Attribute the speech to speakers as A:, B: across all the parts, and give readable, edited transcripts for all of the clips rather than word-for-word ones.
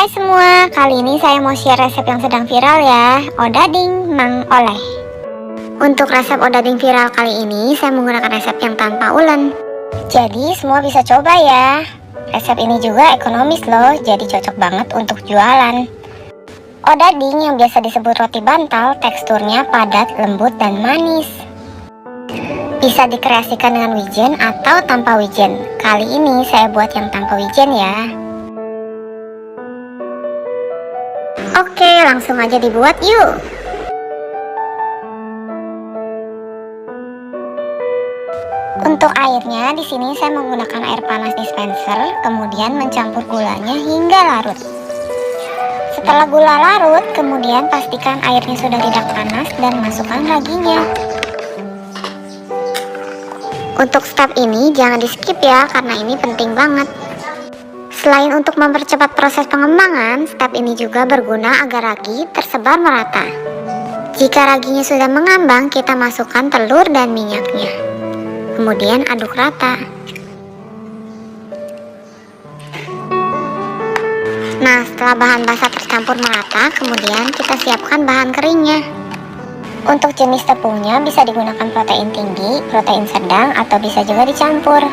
A: Hai semua, kali ini saya mau share resep yang sedang viral ya, odading Mang Oleh. Untuk resep odading viral kali ini, saya menggunakan resep yang tanpa ulen. Jadi semua bisa coba ya. Resep ini juga ekonomis loh, jadi cocok banget untuk jualan. Odading yang biasa disebut roti bantal, teksturnya padat, lembut, dan manis. Bisa dikreasikan dengan wijen atau tanpa wijen. Kali ini saya buat yang tanpa wijen ya. Oke, langsung aja dibuat yuk. Untuk airnya, di sini saya menggunakan air panas dispenser, kemudian mencampur gulanya hingga larut. Setelah gula larut, kemudian pastikan airnya sudah tidak panas dan masukkan raginya. Untuk step ini jangan di skip ya, karena ini penting banget. Selain untuk mempercepat proses pengembangan, step ini juga berguna agar ragi tersebar merata. Jika raginya sudah mengambang, kita masukkan telur dan minyaknya. Kemudian aduk rata. Nah, setelah bahan basah tercampur merata, kemudian kita siapkan bahan keringnya. Untuk jenis tepungnya bisa digunakan protein tinggi, protein sedang, atau bisa juga dicampur.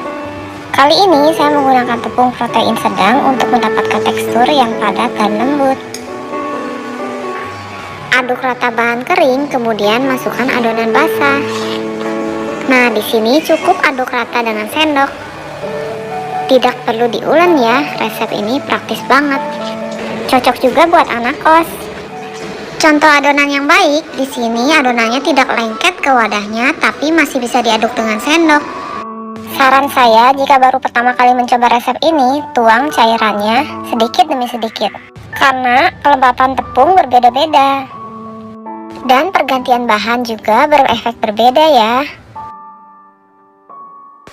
A: Kali ini saya menggunakan tepung protein sedang untuk mendapatkan tekstur yang padat dan lembut. Aduk rata bahan kering, kemudian masukkan adonan basah. Nah, di sini cukup aduk rata dengan sendok. Tidak perlu diulen ya, resep ini praktis banget. Cocok juga buat anak kos. Contoh adonan yang baik, di sini adonannya tidak lengket ke wadahnya, tapi masih bisa diaduk dengan sendok. Saran saya, jika baru pertama kali mencoba resep ini, tuang cairannya sedikit demi sedikit. Karena kelembapan tepung berbeda-beda. Dan pergantian bahan juga berefek berbeda ya.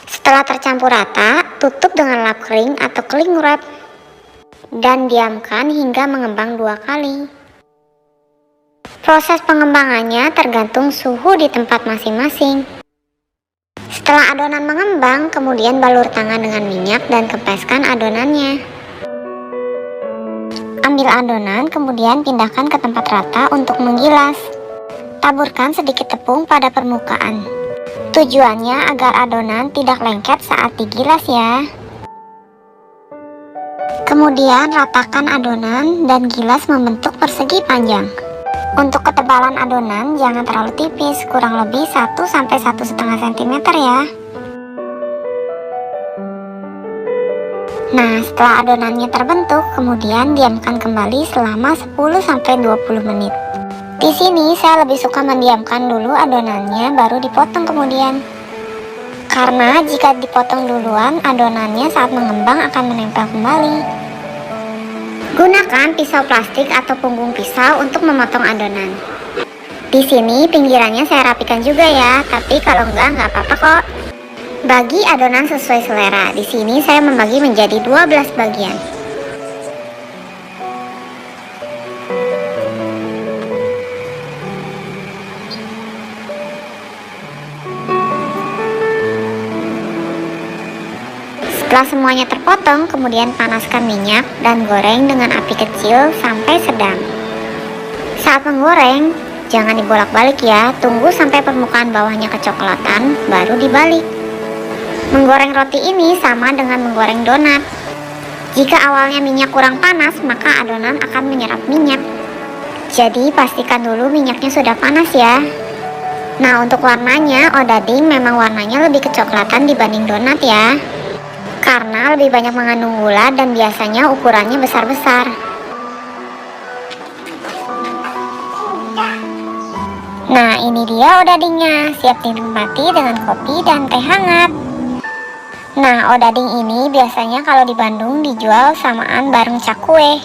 A: Setelah tercampur rata, tutup dengan lap kering atau cling wrap. Dan diamkan hingga mengembang 2 kali. Proses pengembangannya tergantung suhu di tempat masing-masing. Setelah adonan mengembang, kemudian balur tangan dengan minyak dan kempeskan adonannya. Ambil adonan, kemudian pindahkan ke tempat rata untuk menggilas. Taburkan sedikit tepung pada permukaan. Tujuannya agar adonan tidak lengket saat digilas ya. Kemudian ratakan adonan dan gilas membentuk persegi panjang. Untuk ketebalan adonan jangan terlalu tipis, kurang lebih 1–1,5 cm ya. Nah, setelah adonannya terbentuk, kemudian diamkan kembali selama 10–20 menit. Di sini saya lebih suka mendiamkan dulu adonannya baru dipotong kemudian. Karena jika dipotong duluan, adonannya saat mengembang akan menempel kembali. Gunakan pisau plastik atau punggung pisau untuk memotong adonan. Di sini pinggirannya saya rapikan juga ya, tapi kalau nggak apa-apa kok. Bagi adonan sesuai selera. Di sini saya membagi menjadi 12 bagian. Setelah semuanya terpotong, kemudian panaskan minyak dan goreng dengan api kecil sampai sedang. Saat menggoreng, jangan dibolak-balik ya, tunggu sampai permukaan bawahnya kecoklatan, baru dibalik. Menggoreng roti ini sama dengan menggoreng donat. Jika awalnya minyak kurang panas, maka adonan akan menyerap minyak. Jadi pastikan dulu minyaknya sudah panas ya. Nah, untuk warnanya, odading memang warnanya lebih kecoklatan dibanding donat ya. Karena lebih banyak mengandung gula dan biasanya ukurannya besar-besar. Nah, ini dia odadingnya, siap dinikmati dengan kopi dan teh hangat. Nah, odading ini biasanya kalau di Bandung dijual samaan bareng cakwe.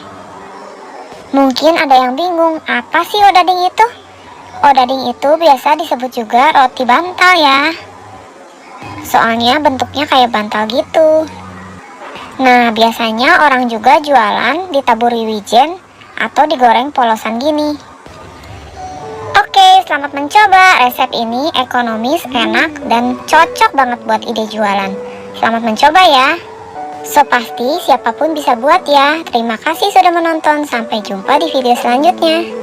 A: Mungkin ada yang bingung, apa sih odading itu? Odading itu biasa disebut juga roti bantal ya. Soalnya bentuknya kayak bantal gitu. Nah, biasanya orang juga jualan ditaburi wijen atau digoreng polosan gini. Oke, selamat mencoba. Resep ini ekonomis, enak, dan cocok banget buat ide jualan. Selamat mencoba ya. So pasti siapapun bisa buat ya. Terima kasih sudah menonton, sampai jumpa di video selanjutnya.